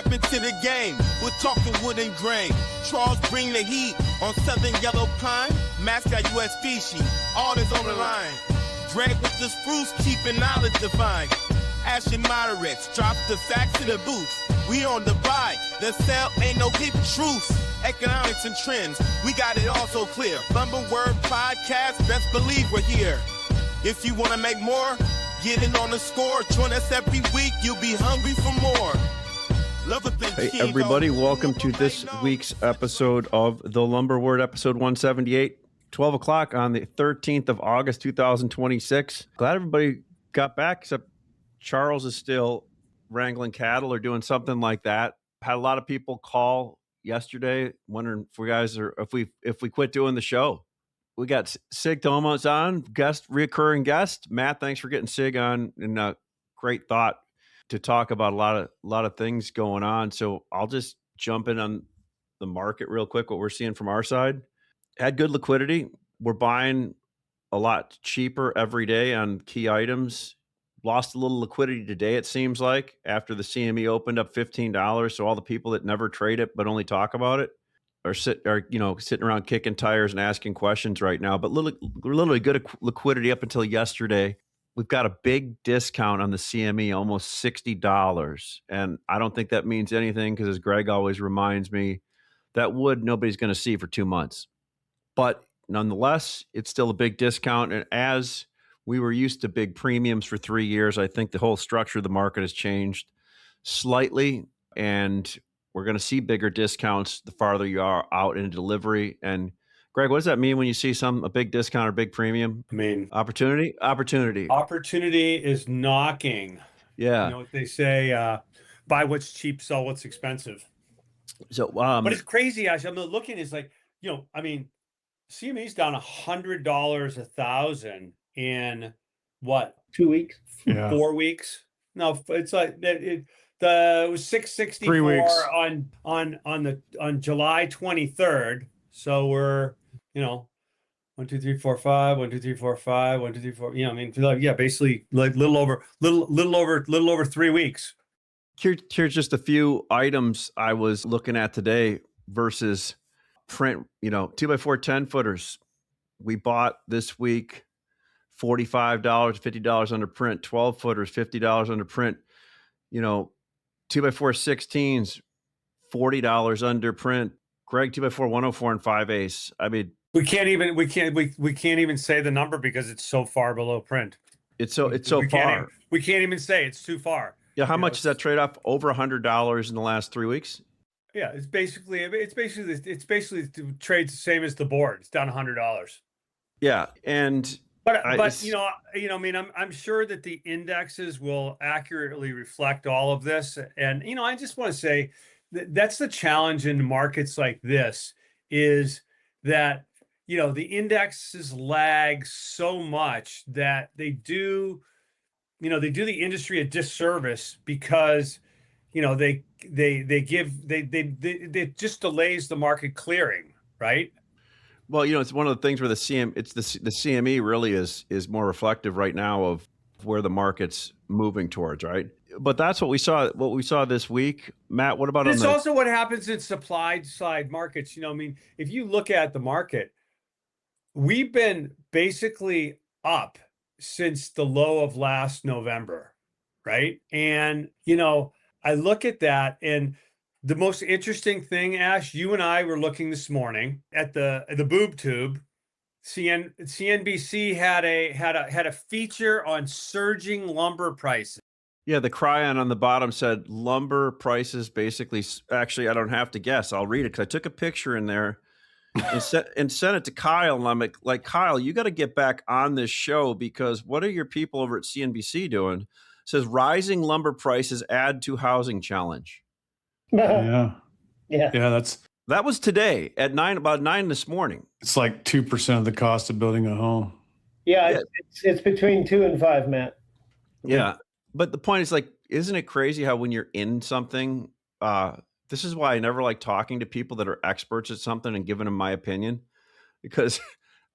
Step into the game, we're talking wood and grain. Charles bring the heat on Southern Yellow Pine. Mascot US species, all is on the line. Gregg with the spruce, keeping knowledge defined. Ash and moderates, drop the facts in the booth. We on the buy, the sell ain't no hidden truth. Economics and trends, we got it all so clear. Lumber Word Podcast, best believe we're here. If you want to make more, get in on the score. Join us every week, you'll be hungry for more. Hey everybody, welcome to this week's episode of The Lumber Word, episode 178, 12 o'clock on the 13th of August, 2026. Glad everybody got back, except Charles is still wrangling cattle or doing something like that. Had a lot of people call yesterday wondering if we guys are if we quit doing the show. We got Sig Thoma on, recurring guest. Matt, thanks for getting Sig on, and great thought to talk about a lot of things going on. So I'll just jump in on the market real quick. What we're seeing from our side, had good liquidity. We're buying a lot cheaper every day on key items. Lost a little liquidity today, it seems like, after the CME opened up $15. So all the people that never trade it but only talk about it are sitting around kicking tires and asking questions right now. But literally good liquidity up until yesterday. We've got a big discount on the CME, almost $60. And I don't think that means anything because, as Gregg always reminds me, that wood nobody's going to see for 2 months. But nonetheless, it's still a big discount. And as we were used to big premiums for 3 years, I think the whole structure of the market has changed slightly. And we're going to see bigger discounts the farther you are out in delivery. And Gregg, what does that mean when you see a big discount or big premium? I mean, opportunity is knocking. Yeah. You know what they say, buy what's cheap, sell what's expensive. So, but it's crazy. As I'm looking, it's like, CME's down $100 a thousand in what? 2 weeks? Yeah. 4 weeks? No, it's like it was 664 on July 23rd. So we're 1, 2, 3, 4, 5, 1, 2, 3, 4, 5, 1, 2, 3, 4. Basically like little over 3 weeks. Here's just a few items I was looking at today versus print. 2x4 10 footers. We bought this week $45, $50 under print. 12 footers, $50 under print. 2x4 16s, $40 under print. Gregg, 2x4 104 and 5/8. I mean, we can't even say the number because it's so far below print. It's so far. We can't even say it's too far. Yeah, how much is that trade off? Over $100 in the last 3 weeks. Yeah, it's basically trades the same as the board. It's down $100. Yeah, and I'm sure that the indexes will accurately reflect all of this. And I just want to say that's the challenge in markets like this is that the indexes lag so much that they do the industry a disservice because it just delays the market clearing, right? Well, it's one of the things where the CME really is more reflective right now of where the market's moving towards, right? But that's what we saw this week. Matt, what about it's also what happens in supply side markets. If you look at the market, we've been basically up since the low of last November, right? And I look at that, and the most interesting thing, Ash, you and I were looking this morning at the boob tube. CNBC had a feature on surging lumber prices. Yeah, the cryon on the bottom said lumber prices basically. Actually, I don't have to guess. I'll read it because I took a picture in there and sent it to Kyle. And I'm like, Kyle, you got to get back on this show because what are your people over at CNBC doing? It says rising lumber prices add to housing challenge. Yeah. That was today at about 9 this morning. It's like 2% of the cost of building a home. Yeah. It's between 2 and 5, Matt. Yeah. But the point is, isn't it crazy how when you're in something, this is why I never like talking to people that are experts at something and giving them my opinion, because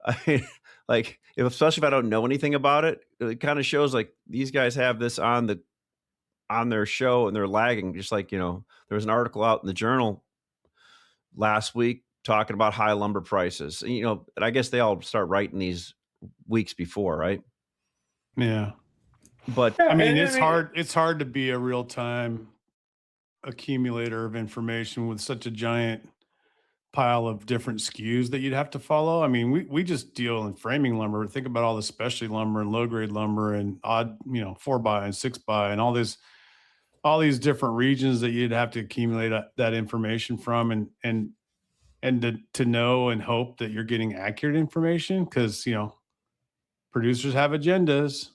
especially if I don't know anything about it, it kind of shows these guys have this on the on their show and they're lagging. Just like, there was an article out in the journal last week talking about high lumber prices. And I guess they all start writing these weeks before, right? Yeah. But I mean, it's hard. It's hard to be a real time accumulator of information with such a giant pile of different SKUs that you'd have to follow. I mean, we just deal in framing lumber. Think about all the specialty lumber and low grade lumber and odd, 4x and 6x and all these different regions that you'd have to accumulate that information from and to know and hope that you're getting accurate information because, producers have agendas,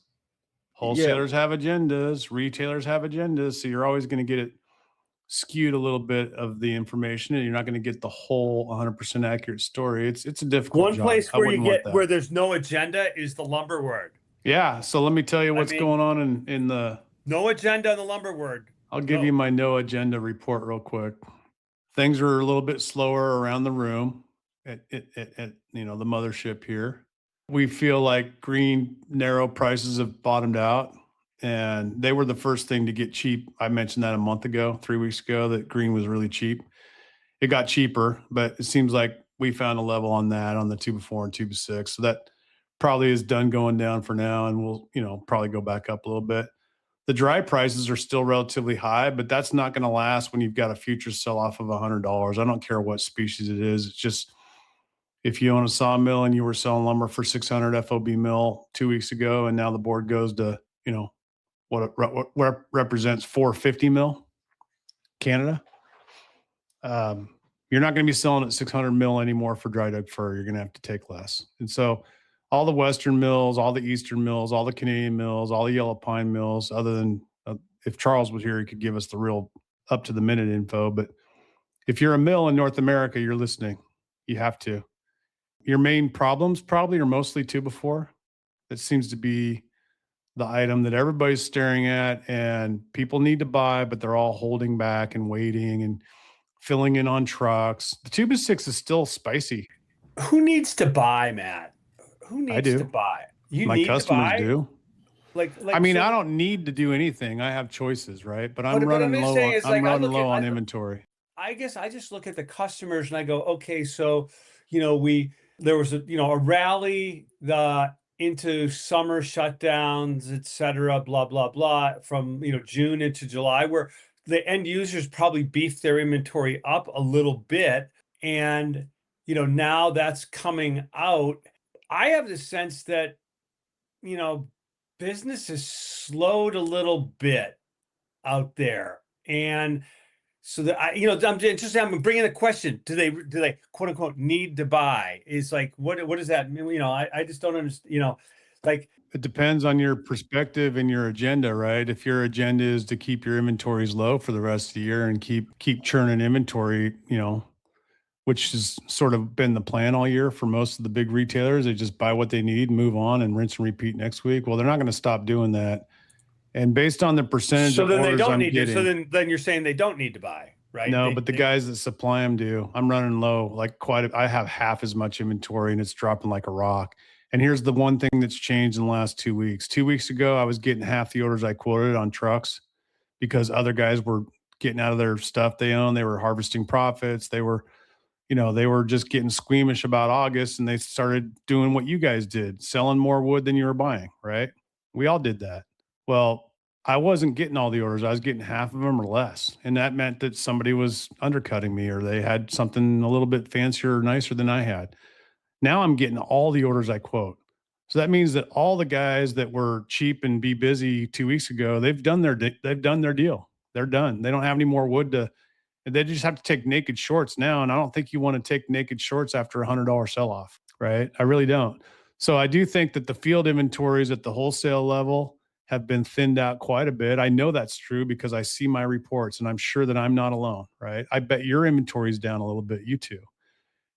wholesalers have agendas, retailers have agendas. So you're always going to get it skewed a little bit of the information and you're not going to get the whole 100% accurate story. It's a difficult One job. place where there's no agenda is the lumber word. Yeah. So let me tell you what's going on in the no agenda in the lumber word. I'll give you my no agenda report real quick. Things are a little bit slower around the room at the mothership here. We feel like green narrow prices have bottomed out. And they were the first thing to get cheap. I mentioned that a month ago, 3 weeks ago, that green was really cheap. It got cheaper, but it seems like we found a level on that on the 2x4 and 2x6. So that probably is done going down for now. And we'll, probably go back up a little bit. The dry prices are still relatively high, but that's not going to last when you've got a future sell off of $100. I don't care what species it is. It's just, if you own a sawmill and you were selling lumber for 600 FOB mill 2 weeks ago, and now the board goes to, what represents 450 mil Canada. You're not going to be selling at 600 mil anymore for dry dug fir. You're going to have to take less. And so all the Western mills, all the Eastern mills, all the Canadian mills, all the yellow pine mills, other than if Charles was here, he could give us the real up to the minute info. But if you're a mill in North America, you're listening. You have to. Your main problems probably are mostly 2x4. That seems to be the item that everybody's staring at and people need to buy, but they're all holding back and waiting and filling in on trucks. The 2x6 is still spicy. Who needs to buy, Matt? Who needs to buy? My customers do. Like I mean, I don't need to do anything. I have choices, right? But I'm running low. I'm running low on inventory. I guess I just look at the customers and I go, okay, so there was a rally into summer shutdowns, et cetera, blah, blah, blah, from, June into July, where the end users probably beefed their inventory up a little bit. And, now that's coming out. I have the sense that, business has slowed a little bit out there. And so that I'm bringing a question. Do they quote unquote need to buy? Is like, what does that mean? I just don't understand, it depends on your perspective and your agenda, right? If your agenda is to keep your inventories low for the rest of the year and keep churning inventory, which has sort of been the plan all year for most of the big retailers, they just buy what they need, move on and rinse and repeat next week. Well, they're not going to stop doing that. And based on the percentage of orders I'm getting, so then you're saying they don't need to buy, right? No, but the guys that supply them do. I'm running low, I have half as much inventory and it's dropping like a rock. And here's the one thing that's changed in the last 2 weeks. 2 weeks ago, I was getting half the orders I quoted on trucks because other guys were getting out of their stuff they own. They were harvesting profits. They were just getting squeamish about August and they started doing what you guys did, selling more wood than you were buying, right? We all did that. Well, I wasn't getting all the orders. I was getting half of them or less. And that meant that somebody was undercutting me or they had something a little bit fancier or nicer than I had. Now I'm getting all the orders I quote. So that means that all the guys that were cheap and be busy 2 weeks ago, they've done their deal. They're done. They don't have any more wood they just have to take naked shorts now. And I don't think you want to take naked shorts after $100 sell-off, right? I really don't. So I do think that the field inventories at the wholesale level have been thinned out quite a bit. I know that's true because I see my reports and I'm sure that I'm not alone, right? I bet your inventory is down a little bit. You too.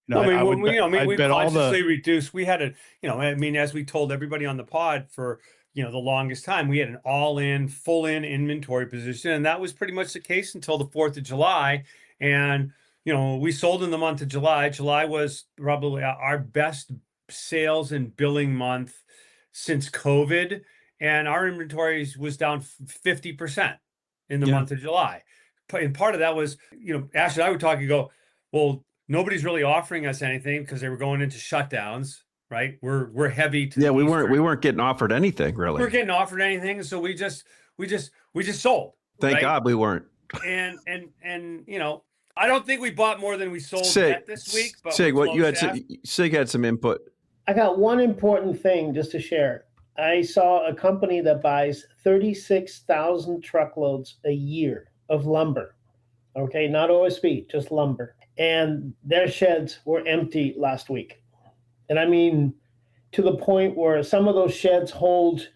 We consciously reduced. We had as we told everybody on the pod for, the longest time, we had an all-in, full-in inventory position. And that was pretty much the case until the 4th of July. And, we sold in the month of July. July was probably our best sales and billing month since COVID. And our inventories was down 50%. in the month of July. And part of that was, Ash and I were talking, well, nobody's really offering us anything because they were going into shutdowns, right? We're heavy to we weren't getting offered anything really. We weren't getting offered anything, so we just sold. Thank God we weren't. And I don't think we bought more than we sold yet this week. But Sig, Sig had some input. I got one important thing just to share. I saw a company that buys 36,000 truckloads a year of lumber. Okay, not OSB, just lumber. And their sheds were empty last week. And I mean, to the point where some of those sheds hold,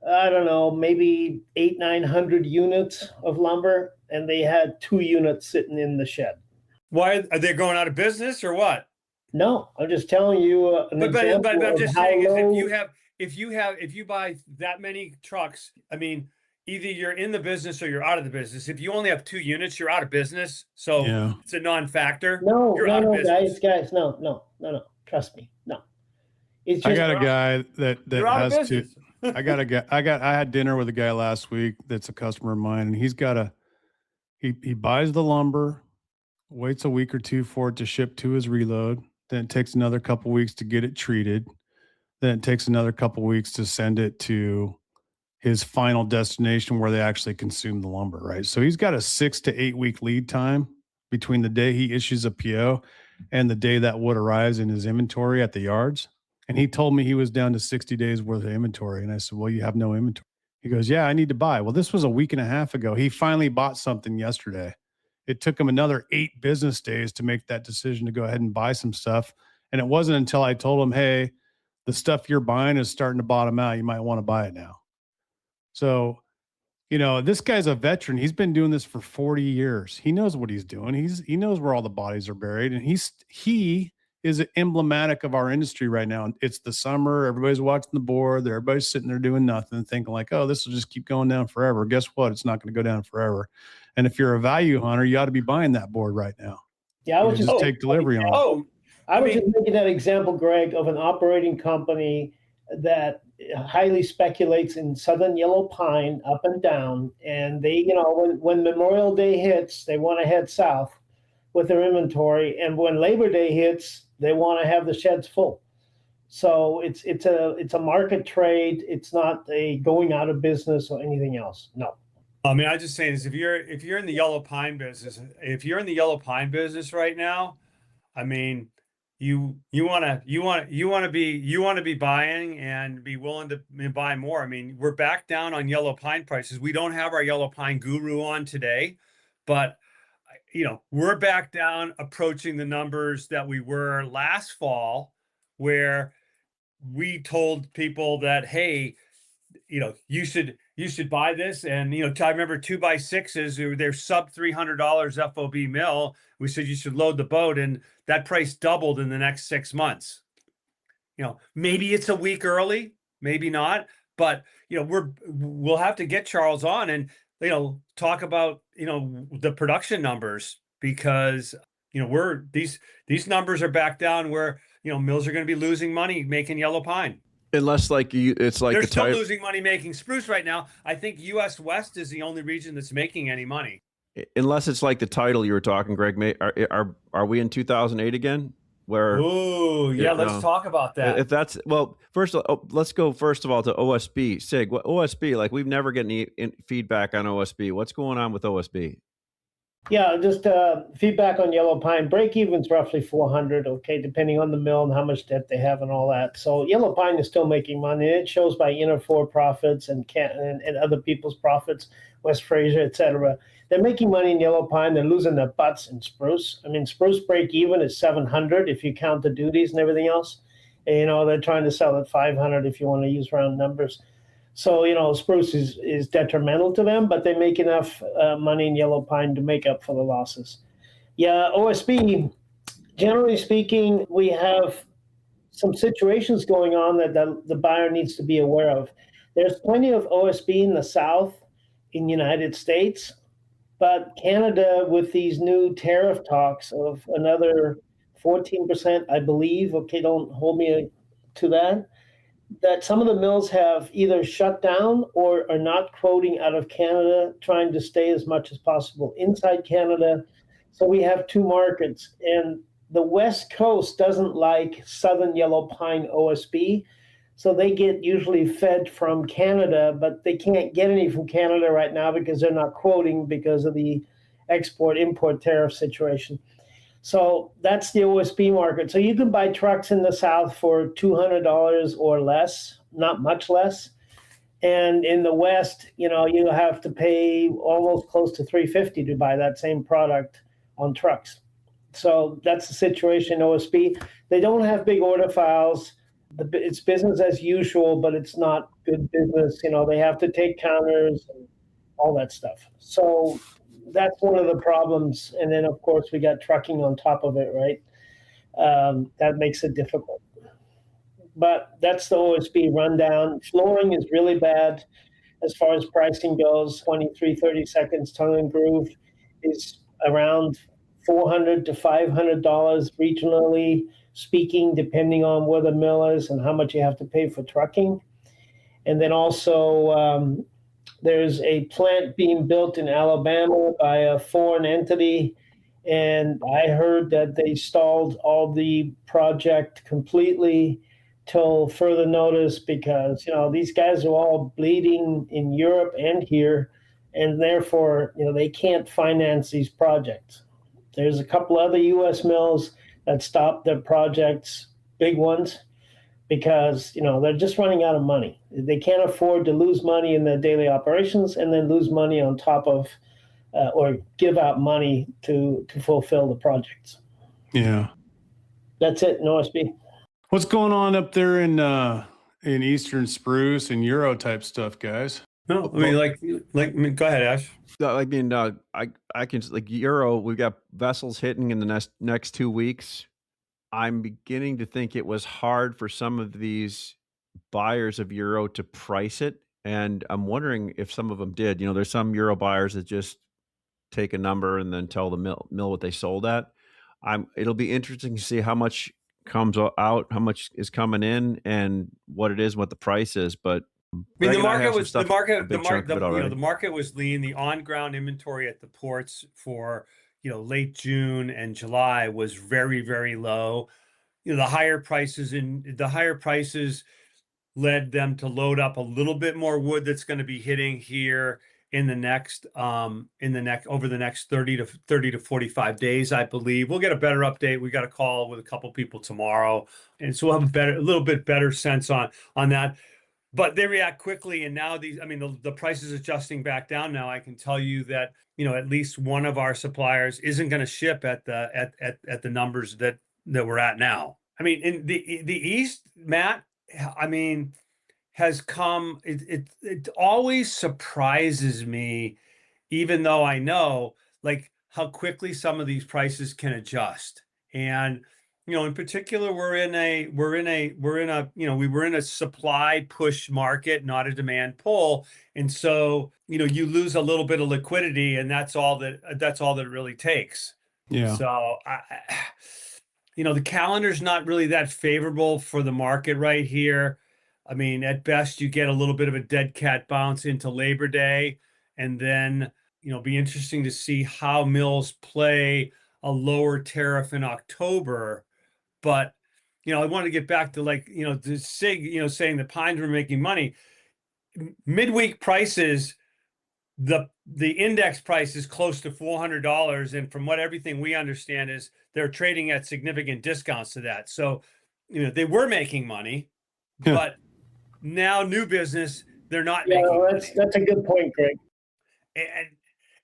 I don't know, maybe 900 units of lumber, and they had 2 units sitting in the shed. Why are they going out of business or what? No, I'm just telling you. But I'm just saying is if you buy that many trucks, I mean, either you're in the business or you're out of the business. If you only have 2 units, you're out of business. So it's a non-factor. No, guys, no. Trust me, no. It's just, I got a guy that has to. I had dinner with a guy last week that's a customer of mine, and he's got he buys the lumber, waits a week or two for it to ship to his reload. Then it takes another couple weeks to get it treated. Then it takes another couple weeks to send it to his final destination where they actually consume the lumber, right? So he's got a 6 to 8 week lead time between the day he issues a PO and the day that wood arrives in his inventory at the yards. And he told me he was down to 60 days worth of inventory. And I said, well, you have no inventory. He goes, yeah, I need to buy. Well, this was a week and a half ago. He finally bought something yesterday. It took him another 8 business days to make that decision to go ahead and buy some stuff. And it wasn't until I told him, hey, the stuff you're buying is starting to bottom out. You might want to buy it now. So, this guy's a veteran. He's been doing this for 40 years. He knows what he's doing. He knows where all the bodies are buried. And he is emblematic of our industry right now. It's the summer. Everybody's watching the board. Everybody's sitting there doing nothing, thinking like, oh, this will just keep going down forever. Guess what? It's not going to go down forever. And if you're a value hunter, you ought to be buying that board right now. Yeah, I was just take delivery on it. I was just making that example, Greg, of an operating company that highly speculates in southern yellow pine up and down. And they, when Memorial Day hits, they want to head south with their inventory. And when Labor Day hits, they want to have the sheds full. So it's a market trade. It's not a going out of business or anything else. No. I mean, I just saying is if you're in the yellow pine business, right now, I mean, you want to be buying and be willing to buy more. I mean, we're back down on yellow pine prices. We don't have our yellow pine guru on today, but we're back down approaching the numbers that we were last fall, where we told people that, hey, you should buy this. And, I remember 2x6s, they're sub $300 FOB mill. We said you should load the boat, and that price doubled in the next 6 months. Maybe it's a week early, maybe not, but we'll have to get Charles on and talk about the production numbers, because these numbers are back down where mills are going to be losing money making yellow pine. Unless they're still losing money making spruce right now. I think U.S. West is the only region that's making any money. Unless it's like the title you were talking, Greg. Are we in 2008 again? Where? Oh yeah, let's talk about that. If that's let's go first of all to OSB. Sig, OSB, like we've never gotten any feedback on OSB. What's going on with OSB? Yeah, just feedback on yellow pine. Break even's roughly 400, okay, depending on the mill and how much debt they have and all that. So yellow pine is still making money. It shows by Interfor profits and other people's profits, West Fraser, etc. They're making money in yellow pine. They're losing their butts in spruce. I mean, spruce break even is 700 if you count the duties and everything else. And, they're trying to sell at 500 if you want to use round numbers. So, spruce is detrimental to them, but they make enough money in yellow pine to make up for the losses. Yeah, OSB, generally speaking, we have some situations going on that the buyer needs to be aware of. There's plenty of OSB in the South in the United States, but Canada, with these new tariff talks of another 14%, I believe, okay, don't hold me to that, that some of the mills have either shut down or are not quoting out of Canada, trying to stay as much as possible inside Canada. So we have two markets. And the West Coast doesn't like Southern Yellow Pine OSB. So they get usually fed from Canada, but they can't get any from Canada right now because they're not quoting because of the export-import tariff situation. So that's the OSB market. So you can buy trucks in the South for $200 or less, not much less. And in the West, you have to pay almost close to $350 to buy that same product on trucks. So that's the situation in OSB. They don't have big order files. It's business as usual, but it's not good business. They have to take counters and all that stuff. So that's one of the problems. And then, of course, we got trucking on top of it, right? That makes it difficult. But that's the OSB rundown. Flooring is really bad as far as pricing goes. 23, 30 seconds tongue and groove is around $400 to $500 regionally speaking, depending on where the mill is and how much you have to pay for trucking. And then also there's a plant being built in Alabama by a foreign entity. And I heard that they stalled all the project completely till further notice because, these guys are all bleeding in Europe and here. And therefore, they can't finance these projects. There's a couple other U.S. mills that stopped their projects, big ones, because they're just running out of money. They can't afford to lose money in their daily operations and then lose money on top of or give out money to fulfill the projects. Yeah, that's it in OSB. What's going on up there in Eastern spruce and Euro type stuff, guys? No, I mean, go ahead, Ash. I can Euro. We've got vessels hitting in the next 2 weeks. I'm beginning to think it was hard for some of these buyers of Euro to price it, and I'm wondering if some of them did. There's some Euro buyers that just take a number and then tell the mill what they sold at. It'll be interesting to see how much comes out, how much is coming in, and what it is, what the price is. But the market was lean. The on-ground inventory at the ports for late June and July was very, very low. The higher prices led them to load up a little bit more wood that's going to be hitting here over the next 30 to 45 days, I believe. We'll get a better update. We got a call with a couple people tomorrow, and so we'll have a little bit better sense on that. But they react quickly, and now the price is adjusting back down. Now I can tell you that at least one of our suppliers isn't going to ship at the numbers that we're at now. I mean, in the East, Matt, has come. It always surprises me, even though I know how quickly some of these prices can adjust. And in particular, we were in a supply push market, not a demand pull. And so, you lose a little bit of liquidity, and that's all that it really takes. Yeah. So the calendar's not really that favorable for the market right here. I mean, at best, you get a little bit of a dead cat bounce into Labor Day, and then, be interesting to see how mills play a lower tariff in October. But, I want to get back to the Sig, saying the pines were making money. Midweek prices, the index price is close to $400. And from everything we understand is they're trading at significant discounts to that. So, they were making money, but now new business, they're not making money. That's a good point, Greg.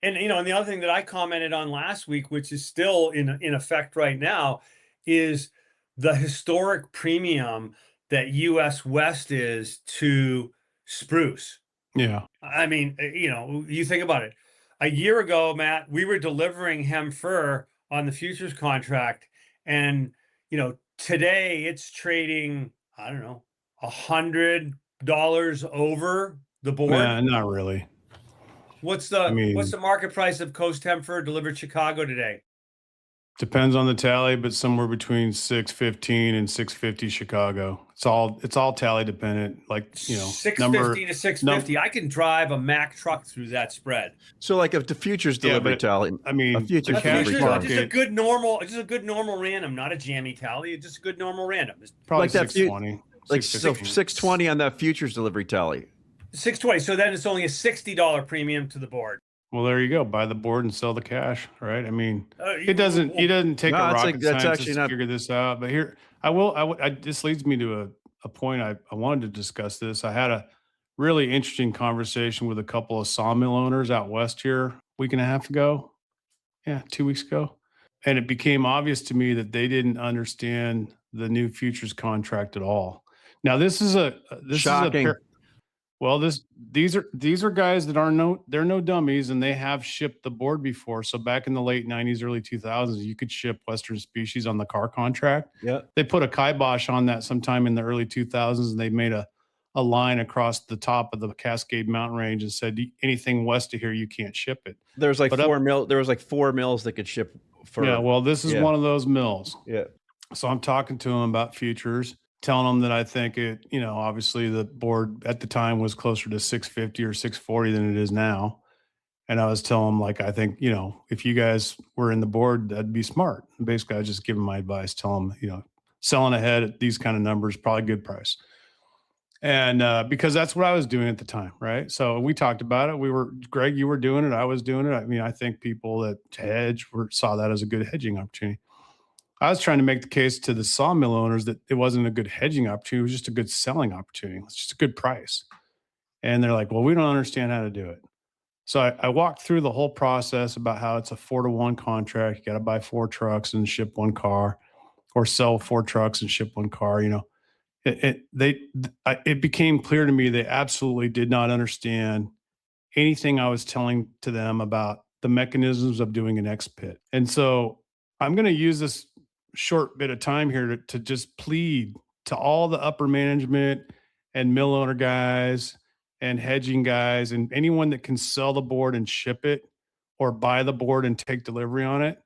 And the other thing that I commented on last week, which is still in effect right now, is the historic premium that U.S. West is to spruce. Yeah. I mean, you think about it. A year ago, Matt, we were delivering hem fir on the futures contract, and today it's trading, I don't know, $100 over the board. Nah, not really. What's the market price of Coast hem fir delivered Chicago today? Depends on the tally, but somewhere between 615 and 650 Chicago. It's all tally dependent. Like, 650 to 650. I can drive a Mack truck through that spread. So like if the futures delivery tally, I mean, a futures the cash delivery market, just a good normal random, not a jammy tally, just a good normal random. probably like that 620. like so 620 on that futures delivery tally. 620. So then it's only a $60 premium to the board. Well, there you go. Buy the board and sell the cash, right? I mean, it doesn't take a rocket scientist to figure this out. But here, this leads me to a point I wanted to discuss this. I had a really interesting conversation with a couple of sawmill owners out west here a week and a half ago. Yeah, 2 weeks ago. And it became obvious to me that they didn't understand the new futures contract at all. Now, this is Shocking. Well, these are guys that they're no dummies, and they have shipped the board before. So back in the late 90s, early 2000s, you could ship Western species on the car contract. Yeah. They put a kibosh on that sometime in the early 2000s, and they made a line across the top of the Cascade Mountain Range and said anything west of here you can't ship it. There was like four mills that could ship for. Yeah, well, this is one of those mills. Yeah. So I'm talking to them about futures, telling them that I think it, obviously the board at the time was closer to 650 or 640 than it is now. And I was telling them, like, I think, if you guys were in the board, that'd be smart. And basically, I was just giving my advice, tell them, selling ahead at these kind of numbers, probably good price. And because that's what I was doing at the time, right? So we talked about it. Gregg, you were doing it. I was doing it. I mean, I think people that hedge saw that as a good hedging opportunity. I was trying to make the case to the sawmill owners that it wasn't a good hedging opportunity. It was just a good selling opportunity. It's just a good price. And they're like, well, we don't understand how to do it. So I walked through the whole process about how it's a 4-to-1 contract. You got to buy 4 trucks and ship 1 car, or sell 4 trucks and ship 1 car. It became clear to me they absolutely did not understand anything I was telling to them about the mechanisms of doing an X-pit. And so I'm going to use this short bit of time here to just plead to all the upper management and mill owner guys and hedging guys and anyone that can sell the board and ship it or buy the board and take delivery on it.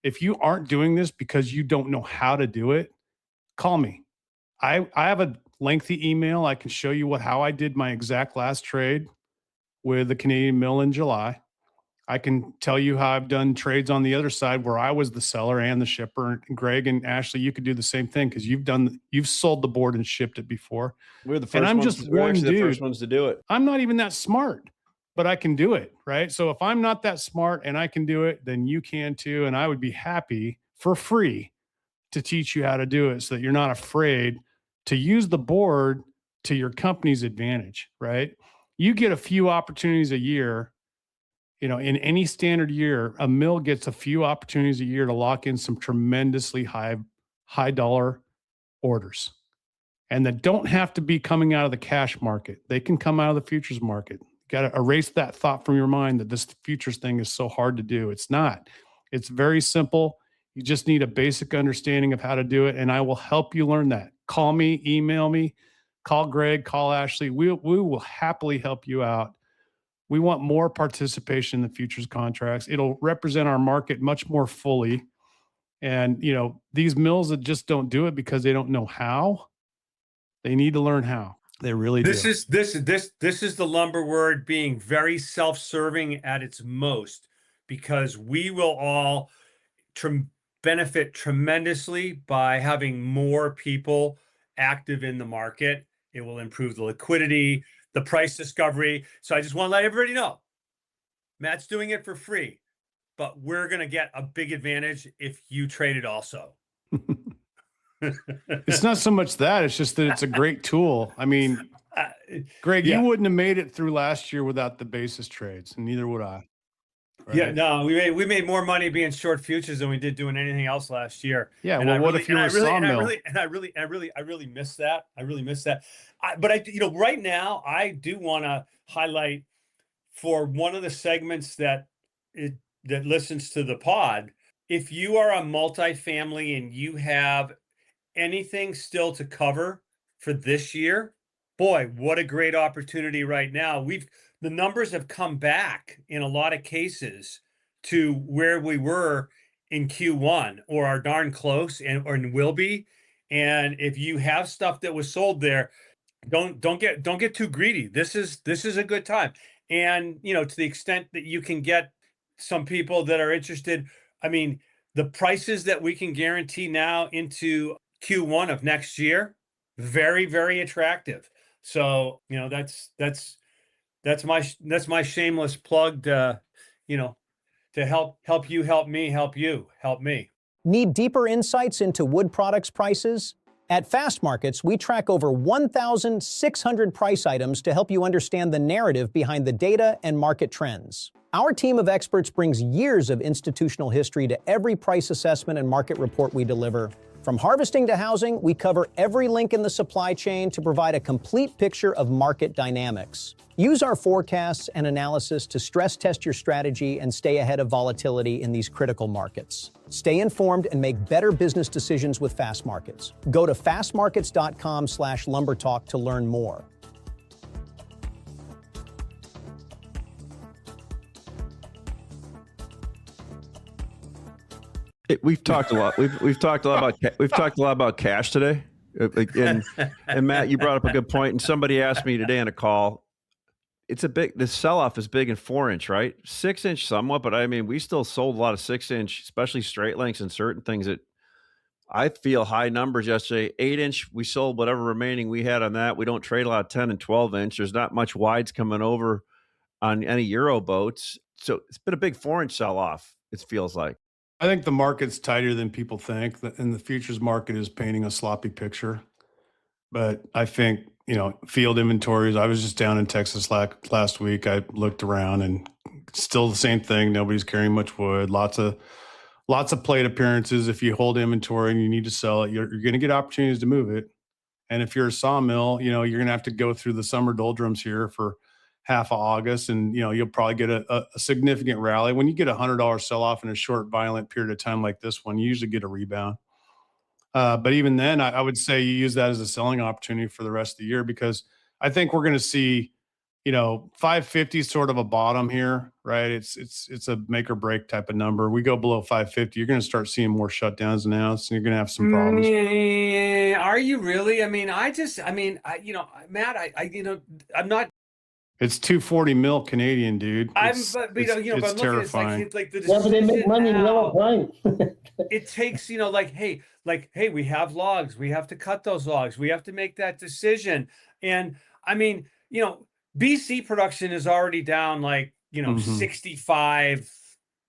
If you aren't doing this because you don't know how to do it, call me. I have a lengthy email. I can show you how I did my exact last trade with the Canadian mill in July. I can tell you how I've done trades on the other side where I was the seller and the shipper. And Gregg and Ashley, you could do the same thing because you've sold the board and shipped it before. We're the first the first ones to do it. I'm not even that smart, but I can do it, right? So if I'm not that smart and I can do it, then you can too. And I would be happy for free to teach you how to do it so that you're not afraid to use the board to your company's advantage, right? You get a few opportunities a year. In any standard year, a mill gets a few opportunities a year to lock in some tremendously high dollar orders. And that don't have to be coming out of the cash market. They can come out of the futures market. You got to erase that thought from your mind that this futures thing is so hard to do. It's not. It's very simple. You just need a basic understanding of how to do it. And I will help you learn that. Call me, email me, call Gregg, call Ashley. We will happily help you out. We want more participation in the futures contracts. It'll represent our market much more fully. And, these mills that just don't do it because they don't know how, they need to learn how. They really do. This is the lumber word being very self-serving at its most, because we will all benefit tremendously by having more people active in the market. It will improve the liquidity, the price discovery. So I just want to let everybody know, Matt's doing it for free, but we're going to get a big advantage if you trade it also. It's not so much that, it's just that it's a great tool. I mean, Gregg, you wouldn't have made it through last year without the basis trades, and neither would I. Right? Yeah, no, we made more money being short futures than we did doing anything else last year. Yeah, and what if you were a sawmill? I really miss that. I really miss that. But right now I do want to highlight for one of the segments that listens to the pod. If you are a multifamily and you have anything still to cover for this year, boy, what a great opportunity right now. The numbers have come back in a lot of cases to where we were in Q1 or are darn close and will be. And if you have stuff that was sold there, don't get too greedy. This is a good time. And to the extent that you can get some people that are interested, I mean, the prices that we can guarantee now into Q1 of next year, very, very attractive. So, that's my shameless plug to, to help you, help me, help you, help me. Need deeper insights into wood products prices? At Fast Markets, we track over 1,600 price items to help you understand the narrative behind the data and market trends. Our team of experts brings years of institutional history to every price assessment and market report we deliver. From harvesting to housing, we cover every link in the supply chain to provide a complete picture of market dynamics. Use our forecasts and analysis to stress test your strategy and stay ahead of volatility in these critical markets. Stay informed and make better business decisions with Fast Markets. Go to fastmarkets.com/lumbertalk to learn more. We've talked a lot. We've talked a lot about cash today. And Matt, you brought up a good point. And somebody asked me today on a call. The sell-off is big in 4-inch, right? 6-inch somewhat, but I mean, we still sold a lot of 6-inch, especially straight lengths and certain things that I feel high numbers yesterday. 8-inch, we sold whatever remaining we had on that. We don't trade a lot of 10 and 12-inch. There's not much wides coming over on any Euro boats. So it's been a big 4-inch sell-off, it feels like. I think the market's tighter than people think, and the futures market is painting a sloppy picture. But I think, field inventories, I was just down in Texas last week. I looked around and still the same thing. Nobody's carrying much wood, lots of plate appearances. If you hold inventory and you need to sell it, you're going to get opportunities to move it. And if you're a sawmill, you're going to have to go through the summer doldrums here for half of August, and you'll probably get a significant rally. When you get $100 sell-off in a short, violent period of time like this one, you usually get a rebound. But even then, I would say you use that as a selling opportunity for the rest of the year, because I think we're going to see, 550 is sort of a bottom here, right? It's a make or break type of number. We go below 550, you're going to start seeing more shutdowns announced, and you're going to have some problems. Are you really? I mean, Matt, I'm not. It's 240 mil Canadian, dude. It's terrifying. It's like the Yeah, but they make money in yellow pine. It takes, hey, we have logs. We have to cut those logs. We have to make that decision. And I mean, BC production is already down 65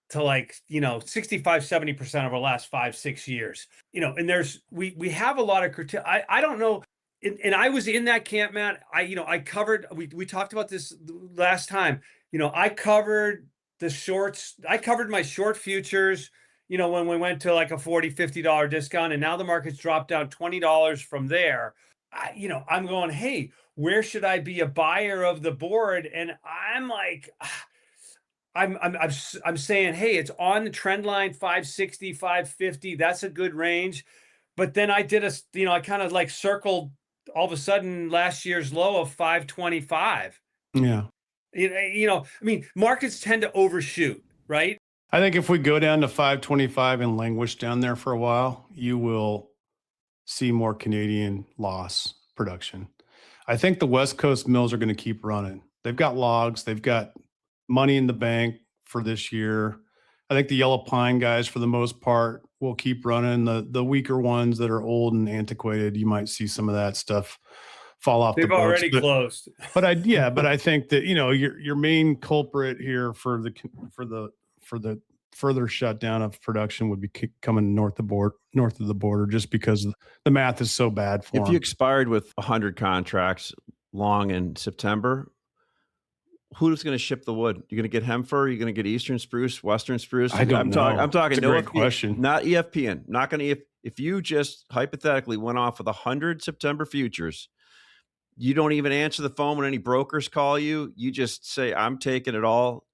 to 65, 70% over the last 5-6 years. And we have a lot of I don't know. And I was in that camp, Matt. I covered, we talked about this last time. I covered the shorts. I covered my short futures, when we went to like a $40, $50 discount, and now the market's dropped down $20 from there. I'm going, hey, where should I be a buyer of the board? And I'm like, I'm saying, hey, it's on the trend line, 560, 550. That's a good range. But then I did I kind of circled all of a sudden last year's low of 525. Yeah. I mean, markets tend to overshoot, right? I think if we go down to 525 and languish down there for a while, you will see more Canadian loss production. I think the West Coast mills are going to keep running. They've got logs. They've got money in the bank for this year. I think the yellow pine guys, for the most part, will keep running. The weaker ones that are old and antiquated, you might see some of that stuff fall off. They've the boats. already closed. But I think that your main culprit here for the further shutdown of production would be coming north of the border, just because the math is so bad for them. If you expired with 100 contracts long in September, who's going to ship the wood? You're going to get Hemfer? You're going to get Eastern spruce, Western spruce? I don't know. I'm talking no great question. Not EFPN. Not going to. If you just hypothetically went off with 100 September futures, you don't even answer the phone when any brokers call you. You just say, I'm taking it all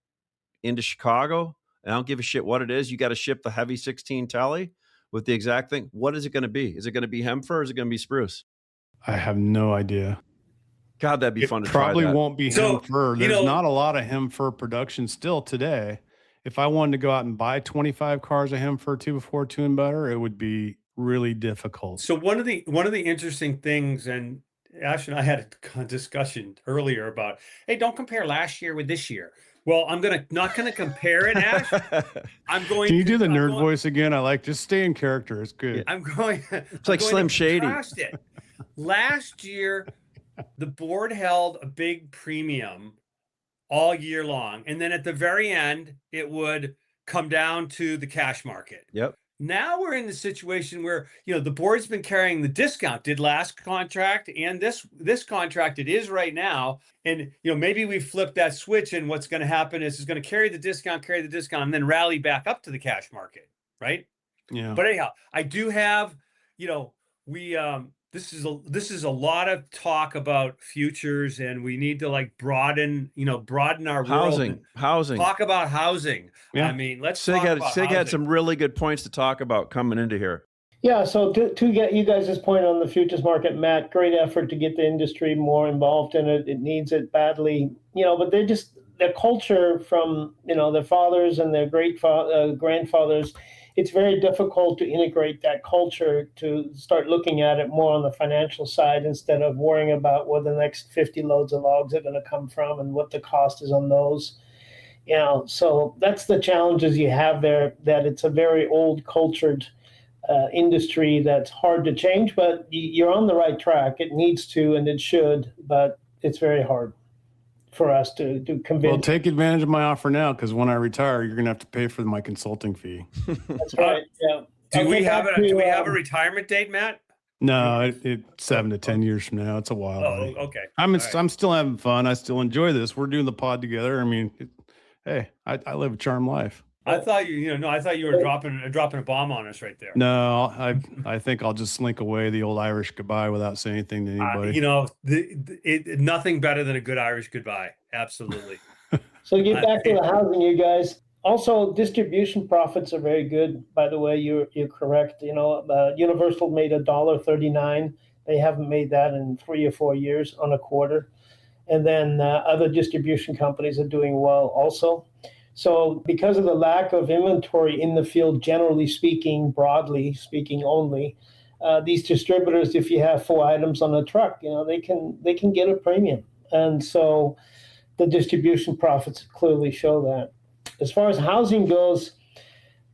into Chicago, and I don't give a shit what it is. You got to ship the heavy 16 tally with the exact thing. What is it going to be? Is it going to be Hemfer or is it going to be spruce? I have no idea. God, that'd be fun to try. Probably that. won't be hem fur. There's not a lot of hem fur production still today. if I wanted to go out and buy 25 cars of him for 2 before 2 and better, it would be really difficult. So one of the interesting things, and Ash and I had a discussion earlier about, hey, don't compare last year with this year. Well, I'm not gonna compare it, Ash. I'm going. Can you do the nerd voice again? I like, just stay in character. It's good. I'm going. It's like Slim Shady. It. Last year, the board held a big premium all year long, and then at the very end, it would come down to the cash market. Yep. Now we're in the situation where, the board's been carrying the discount, did last contract and this contract, it is right now. And, maybe we flip that switch, and what's going to happen is it's going to carry the discount, and then rally back up to the cash market. Right. Yeah. But anyhow, I do have, this is a lot of talk about futures, and we need to broaden our housing. Talk about housing. Yeah. I mean, let's Sig talk about Sig housing. had some really good points to talk about coming into here. Yeah, so to get you guys' point on the futures market, Matt, great effort to get the industry more involved in it. It needs it badly, but their culture from, their fathers and their grandfathers, it's very difficult to integrate that culture to start looking at it more on the financial side instead of worrying about where the next 50 loads of logs are going to come from and what the cost is on those. So that's the challenges you have there, that it's a very old cultured industry that's hard to change, but you're on the right track. It needs to, and it should, but it's very hard for us to convince. Well, take advantage of my offer now, because when I retire, you're going to have to pay for my consulting fee. That's right. Yeah. Do we have a retirement date, Matt? No, it's 7 to 10 years from now. It's a while. Oh, okay. I'm still having fun. I still enjoy this. We're doing the pod together. I mean, hey, I live a charmed life. I thought you were dropping a bomb on us right there. No, I think I'll just slink away the old Irish goodbye without saying anything to anybody. Nothing better than a good Irish goodbye. Absolutely. So get back to the housing, you guys. Also, distribution profits are very good. By the way, you're correct. Universal made $1.39. They haven't made that in 3 or 4 years on a quarter. And then other distribution companies are doing well also. So because of the lack of inventory in the field, generally speaking, broadly speaking only, these distributors, if you have 4 items on a truck, they can get a premium. And so the distribution profits clearly show that. As far as housing goes,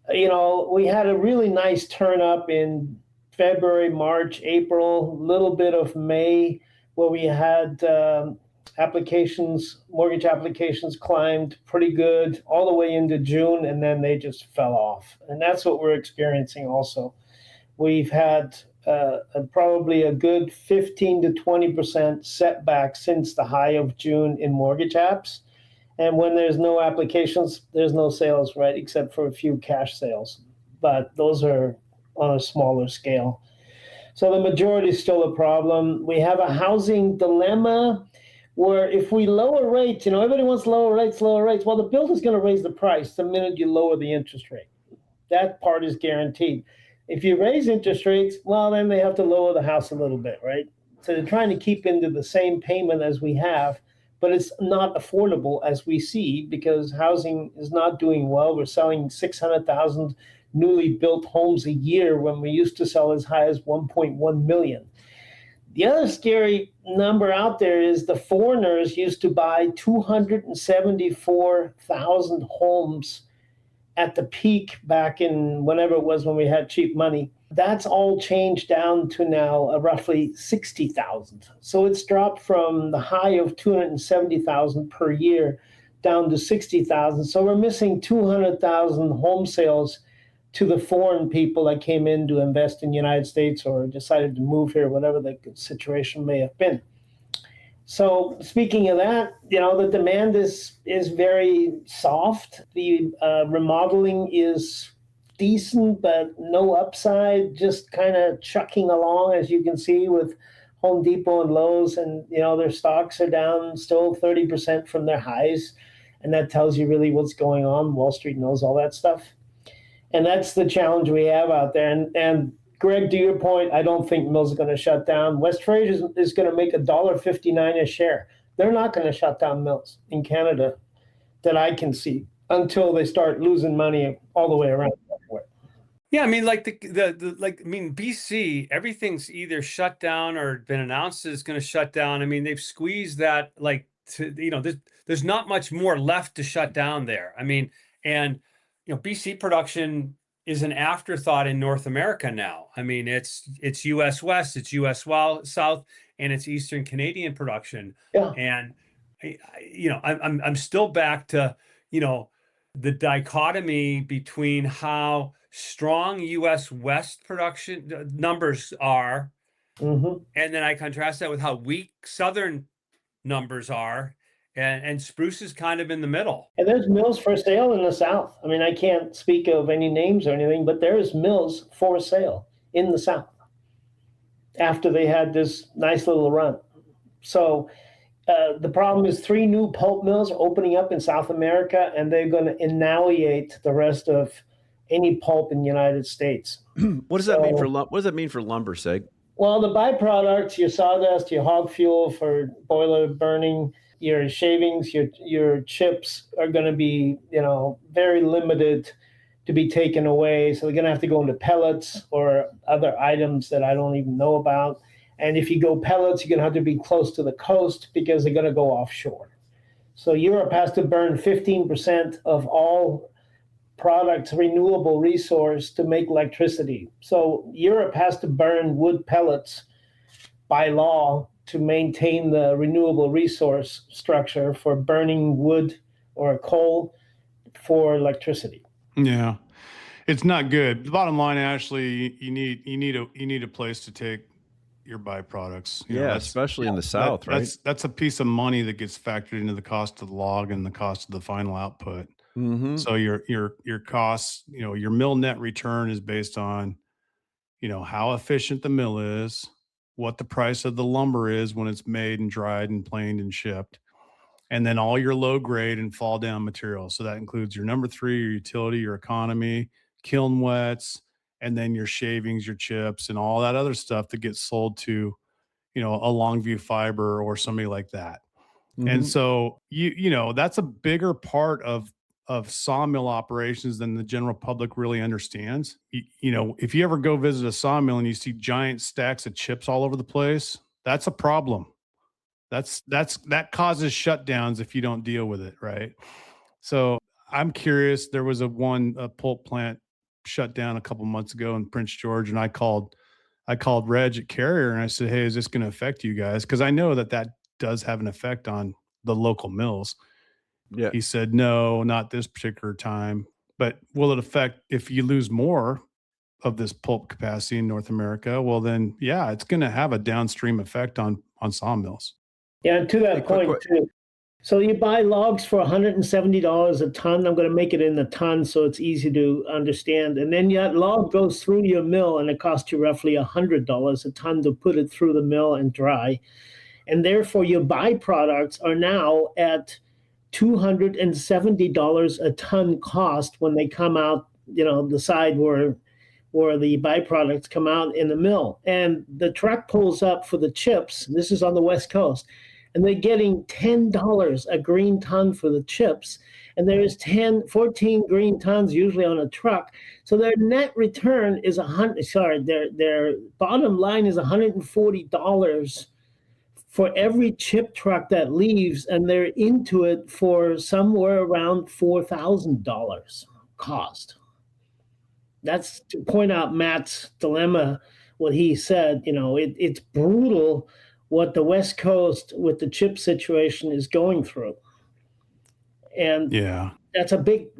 we had a really nice turn up in February, March, April, little bit of May, where we had mortgage applications climbed pretty good all the way into June, and then they just fell off. And that's what we're experiencing also. We've had probably a good 15 to 20% setback since the high of June in mortgage apps. And when there's no applications, there's no sales, right, except for a few cash sales. But those are on a smaller scale. So the majority is still a problem. We have a housing dilemma where if we lower rates, everybody wants lower rates. Well, the builder's going to raise the price the minute you lower the interest rate. That part is guaranteed. If you raise interest rates, well, then they have to lower the house a little bit, right? So they're trying to keep into the same payment as we have, but it's not affordable as we see because housing is not doing well. We're selling 600,000 newly built homes a year when we used to sell as high as 1.1 million. The other scary number out there is the foreigners used to buy 274,000 homes at the peak back in whenever it was when we had cheap money. That's all changed down to now roughly 60,000. So it's dropped from the high of 270,000 per year down to 60,000. So we're missing 200,000 home sales to the foreign people that came in to invest in the United States or decided to move here, whatever the situation may have been. So speaking of that, the demand is very soft. The remodeling is decent, but no upside, just kind of chucking along, as you can see with Home Depot and Lowe's, and their stocks are down still 30% from their highs. And that tells you really what's going on. Wall Street knows all that stuff. And that's the challenge we have out there. And Greg, to your point, I don't think mills are going to shut down. West Fraser is going to make $1.59 a share. They're not going to shut down mills in Canada that I can see. until they start losing money all the way around. Yeah, I mean, like BC, everything's either shut down or been announced is going to shut down. I mean, they've squeezed that there's not much more left to shut down there. I mean, and BC production is an afterthought in North America now. I mean, it's US West, it's US South, and it's Eastern Canadian production. Yeah. And I'm still back to the dichotomy between how strong US West production numbers are, and then I contrast that with how weak Southern numbers are, and spruce is kind of in the middle. And there's mills for sale in the South. I mean, I can't speak of any names or anything, but there's mills for sale in the South after they had this nice little run. So the problem is 3 new pulp mills are opening up in South America, and they're going to annihilate the rest of any pulp in the United States. What does that mean for lumber? What does that mean for lumber, Sig? Well, the byproducts, your sawdust, your hog fuel for boiler burning, your shavings, your chips are going to be, very limited to be taken away. So they're going to have to go into pellets or other items that I don't even know about. And if you go pellets, you're going to have to be close to the coast because they're going to go offshore. So Europe has to burn 15% of all products, renewable resource, to make electricity. So Europe has to burn wood pellets by law to maintain the renewable resource structure for burning wood or coal for electricity. Yeah, it's not good. The bottom line, Ashley, you need a place to take your byproducts. Especially in the South, right? That's a piece of money that gets factored into the cost of the log and the cost of the final output. So your costs, your mill net return is based on, how efficient the mill is, what the price of the lumber is when it's made and dried and planed and shipped, and then all your low grade and fall down materials. So that includes your number 3, your utility, your economy, kiln wets, and then your shavings, your chips, and all that other stuff that gets sold to, a Longview Fiber or somebody like that. And so that's a bigger part of sawmill operations than the general public really understands. If you ever go visit a sawmill and you see giant stacks of chips all over the place, that's a problem. That causes shutdowns if you don't deal with it, right? So I'm curious. There was a pulp plant shut down a couple months ago in Prince George, and I called Reg at Carrier and I said, "Hey, is this going to affect you guys?" Because I know that does have an effect on the local mills. Yeah. He said, "No, not this particular time. But will it affect if you lose more of this pulp capacity in North America?" Well, then, yeah, it's going to have a downstream effect on sawmills. Yeah, and to that point, too. So you buy logs for $170 a ton. I'm going to make it in the ton so it's easy to understand. And then that log goes through your mill, and it costs you roughly $100 a ton to put it through the mill and dry. And therefore, your byproducts are now at $270 a ton cost when they come out, the side where the byproducts come out in the mill. And the truck pulls up for the chips. This is on the West Coast. And they're getting $10 a green ton for the chips. And there's 14 green tons usually on a truck. So their net return is their bottom line is $140 for every chip truck that leaves, and they're into it for somewhere around $4,000 cost. That's to point out Matt's dilemma, what he said. It's brutal what the West Coast with the chip situation is going through. And yeah, that's a big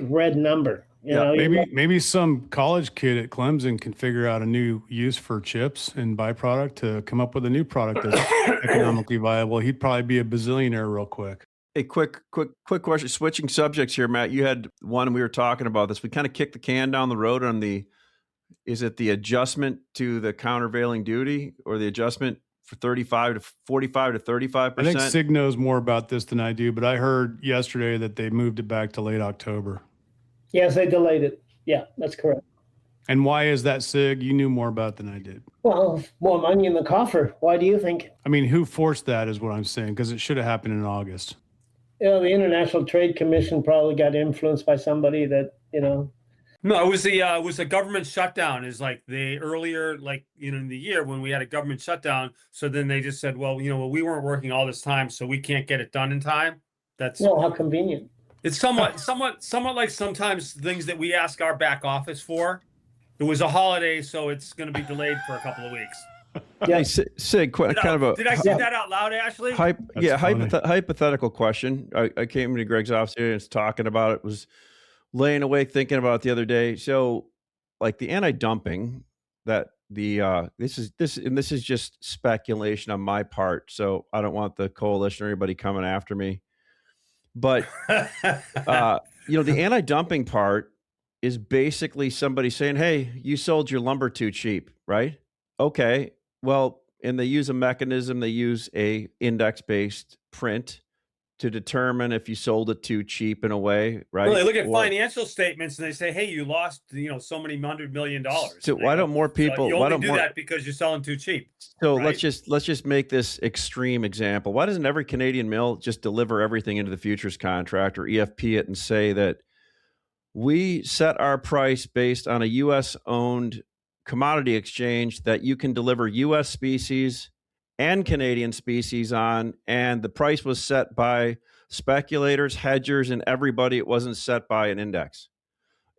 red number. Maybe some college kid at Clemson can figure out a new use for chips and byproduct to come up with a new product that's economically viable. He'd probably be a bazillionaire real quick. A quick question. Switching subjects here, Matt. You had one. We were talking about this. We kind of kicked the can down the road on is it the adjustment to the countervailing duty or the adjustment for 35 to 45 to 35%? I think Sig knows more about this than I do, but I heard yesterday that they moved it back to late October. Yes, they delayed it. Yeah, that's correct. And why is that, Sig? You knew more about it than I did. Well, more money in the coffer. Why do you think? I mean, who forced that is what I'm saying, because it should have happened in August. The International Trade Commission probably got influenced by somebody that, No, it was the government shutdown. Is like the earlier, like in the year when we had a government shutdown. So then they just said, well, we weren't working all this time, so we can't get it done in time. That's how convenient. It's somewhat like sometimes things that we ask our back office for. It was a holiday, so it's going to be delayed for a couple of weeks. Yeah, Sig, Did I say that out loud, Ashley? Hypothetical question. I came into Gregg's office here and was talking about it. Was laying awake thinking about it the other day. So, like the anti-dumping, that this is just speculation on my part. So I don't want the coalition or anybody coming after me. But the anti-dumping part is basically somebody saying, "Hey, you sold your lumber too cheap, right?" Okay. Well, and they use a mechanism, they use a index-based print to determine if you sold it too cheap in a way, right? Well, they look at financial statements and they say, hey, you lost, so many $100 million. So why don't more people, you only do that because you're selling too cheap. So right? let's just make this extreme example. Why doesn't every Canadian mill just deliver everything into the futures contract or EFP it and say that we set our price based on a US owned commodity exchange that you can deliver US species and Canadian species on, and the price was set by speculators, hedgers, and everybody. It wasn't set by an index.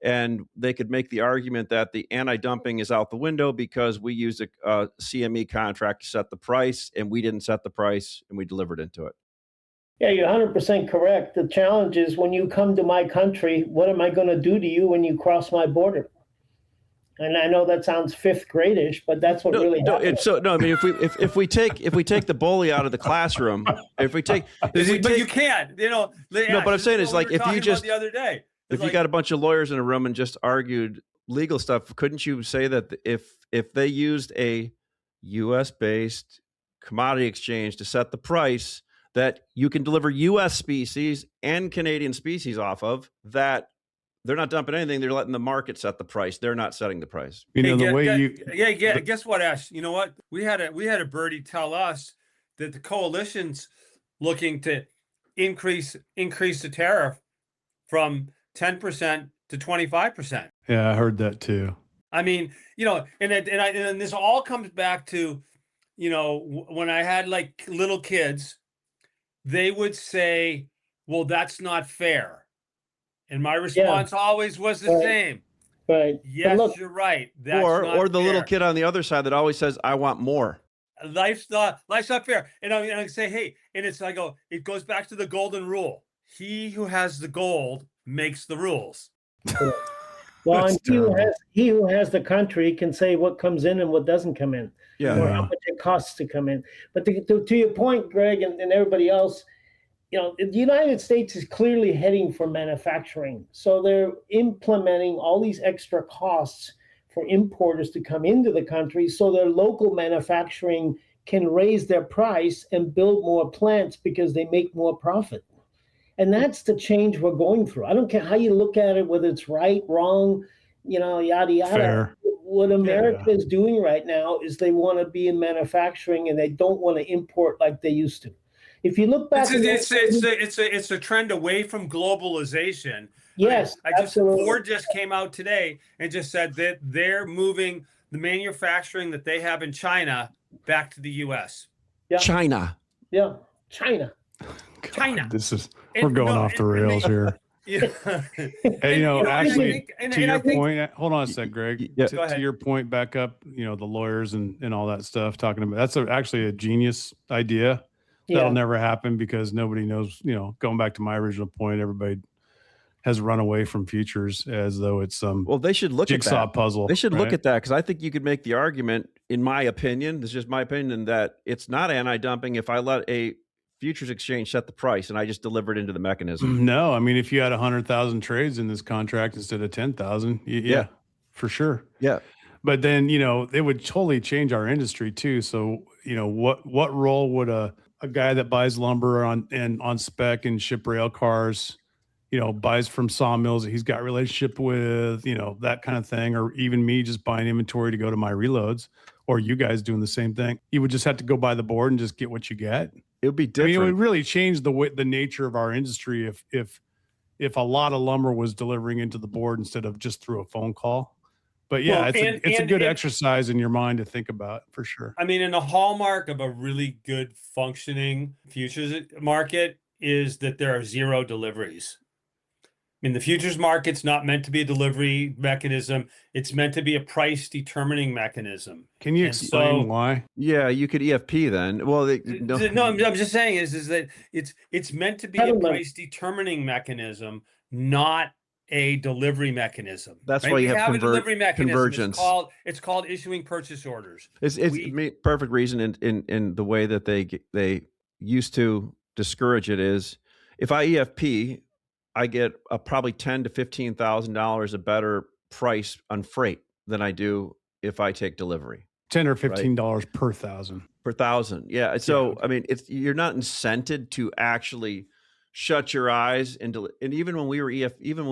And they could make the argument that the anti-dumping is out the window because we used a CME contract to set the price, and we didn't set the price, and we delivered into it. Yeah, you're 100% correct. The challenge is when you come to my country, what am I going to do to you when you cross my border? And I know that sounds fifth gradish, but that's what really happens. I mean, if we take the bully out of the classroom, but you can't, No, but I'm saying is like if you just the other day, if you got a bunch of lawyers in a room and just argued legal stuff, couldn't you say that if they used a U.S. based commodity exchange to set the price that you can deliver U.S. species and Canadian species off of, that they're not dumping anything. They're letting the market set the price. They're not setting the price. Guess what, Ash? You know what? We had a birdie tell us that the coalition's looking to increase the tariff from 10% to 25%. Yeah, I heard that too. I mean, and this all comes back to, when I had like little kids, they would say, "Well, that's not fair." And my response always was the same. Right. Yes, you're right. That's or the fair. Little kid on the other side that always says, "I want more." Life's not fair. And I say, hey, and it goes back to the golden rule. He who has the gold makes the rules. Well, and he who has the country can say what comes in and what doesn't come in. Yeah. Or how much it costs to come in. But to your point, Greg, and everybody else, the United States is clearly heading for manufacturing. So they're implementing all these extra costs for importers to come into the country so their local manufacturing can raise their price and build more plants because they make more profit. And that's the change we're going through. I don't care how you look at it, whether it's right, wrong, yada, yada. Fair. What America is doing right now is they want to be in manufacturing and they don't want to import like they used to. If you look back, it's a trend away from globalization. Yes, absolutely. Ford just came out today and just said that they're moving the manufacturing that they have in China back to the U.S. Yeah. China. Yeah, China. China. We're going off the rails here. Yeah. And, actually, to your point, hold on a sec, Greg. Yeah. To your point, back up, the lawyers and all that stuff talking about, that's actually a genius idea. That'll never happen because nobody knows, going back to my original point, everybody has run away from futures as though it's some they should look jigsaw at that. puzzle. They should look at that because I think you could make the argument, in my opinion, this is just my opinion, that it's not anti-dumping if I let a futures exchange set the price and I just deliver it into the mechanism. No, I mean, if you had 100,000 trades in this contract instead of 10,000, yeah, for sure. Yeah. But then, it would totally change our industry too. So, what role would a guy that buys lumber on spec and ship rail cars, buys from sawmills that he's got a relationship with, that kind of thing, or even me just buying inventory to go to my reloads, or you guys doing the same thing. You would just have to go by the board and just get what you get. It would be I different. mean, it would really change the nature of our industry if a lot of lumber was delivering into the board instead of just through a phone call. But yeah, Well, it's a good exercise in your mind to think about for sure. I mean, and the hallmark of a really good functioning futures market is that there are zero deliveries. I mean, the futures market's not meant to be a delivery mechanism. It's meant to be a price determining mechanism. Can you And explain so- why? Yeah, you could EFP then. Well, No, I'm just saying is that it's meant to be a Settlement. price determining mechanism, not a delivery mechanism. That's right? why you We have a delivery mechanism. convergence. It's called issuing purchase orders. It's We- perfect reason in the way that they used to discourage it is if I EFP, I get a probably $10,000 to $15,000 a better price on freight than I do if I take delivery. $10 or $15 per thousand. Per thousand. Yeah. So, Yeah. I mean, you're not incented to actually shut your eyes and even when we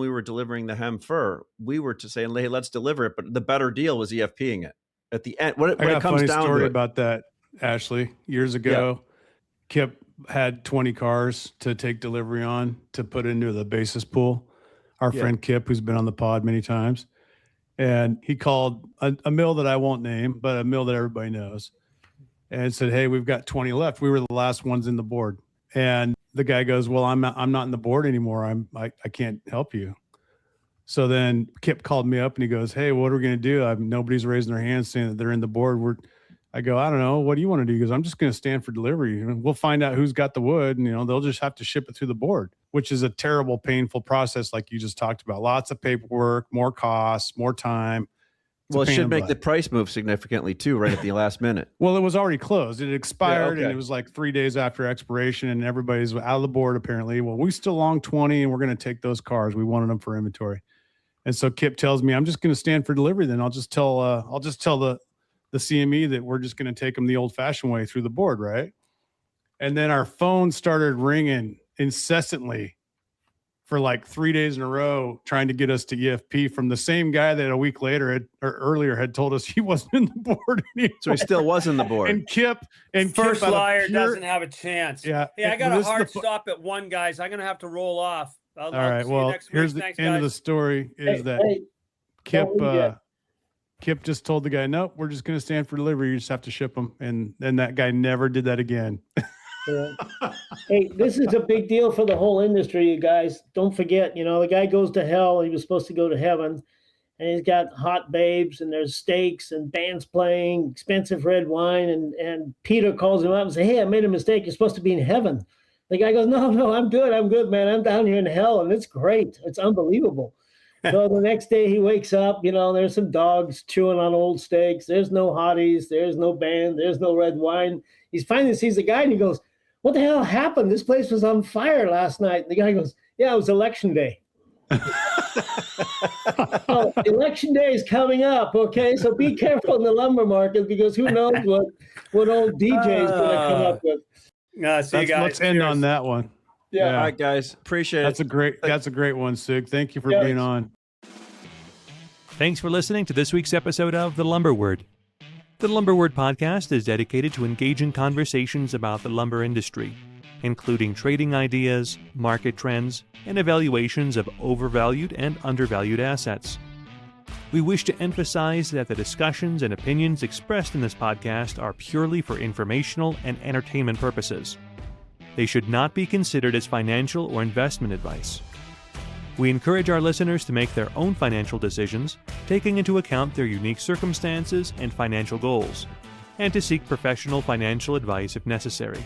were delivering the hem fur, we were to say, hey, let's deliver it. But the better deal was EFPing it at the end. When I got it a comes funny down story to it, about that, Ashley. Years ago, Kip had 20 cars to take delivery on to put into the basis pool. Our Yeah. friend Kip, who's been on the pod many times, and he called a mill that I won't name, but a mill that everybody knows, and said, "Hey, we've got 20 left. We were the last ones in the board." And the guy goes, "Well, I'm not in the board anymore. I can't help you." So then Kip called me up and he goes, "Hey, what are we going to do? Nobody's raising their hands saying that they're in the board. I go, "I don't know. What do you want to do?" He goes, "I'm just going to stand for delivery. And we'll find out who's got the wood, and they'll just have to ship it through the board," which is a terrible, painful process, like you just talked about. Lots of paperwork, more costs, more time. It's a well, it pain should in make butt. the price move significantly too, right at the last minute. Well, it was already closed. It expired, okay. and it was like 3 days after expiration, and everybody's out of the board apparently. Well, we still long 20, and we're going to take those cars. We wanted them for inventory. And so Kip tells me, "I'm just going to stand for delivery. Then I'll just tell the CME that we're just going to take them the old-fashioned way through the board, right?" And then our phone started ringing incessantly for like 3 days in a row, trying to get us to EFP from the same guy that a week later earlier had told us he wasn't in the board anymore. So he still was in the board. And Kip First out of liar pure- doesn't have a chance. Yeah. Hey, I and got a this is the hard fu- stop at 1, guys. I'm gonna have to roll off. I'll All right. see you Well, next here's week. the Thanks, end of the guys. story is that Kip don't leave yet. Kip just told the guy, "Nope, we're just going to stand for delivery. You just have to ship them." And then that guy never did that again. Yeah. Hey, this is a big deal for the whole industry, you guys. Don't forget, the guy goes to hell. He was supposed to go to heaven, and he's got hot babes, and there's steaks and bands playing, expensive red wine, and Peter calls him up and says, "Hey, I made a mistake. You're supposed to be in heaven." The guy goes, No, I'm good, man. I'm down here in hell, and it's great. It's unbelievable." So the next day he wakes up, there's some dogs chewing on old steaks. There's no hotties. There's no band. There's no red wine. He finally sees the guy and he goes, "What the hell happened? This place was on fire last night." And the guy goes, "Yeah, it was election day." Oh, election day is coming up, okay? So be careful in the lumber market because who knows what old DJ is going to come up with. See you guys. Let's end on Cheers. that one. All right, guys. Appreciate That's it. a great one, Sig. Thank you for Yeah. being on. Thanks for listening to this week's episode of The Lumber Word. The Lumber Word podcast is dedicated to engaging conversations about the lumber industry, including trading ideas, market trends, and evaluations of overvalued and undervalued assets. We wish to emphasize that the discussions and opinions expressed in this podcast are purely for informational and entertainment purposes. They should not be considered as financial or investment advice. We encourage our listeners to make their own financial decisions, taking into account their unique circumstances and financial goals, and to seek professional financial advice if necessary.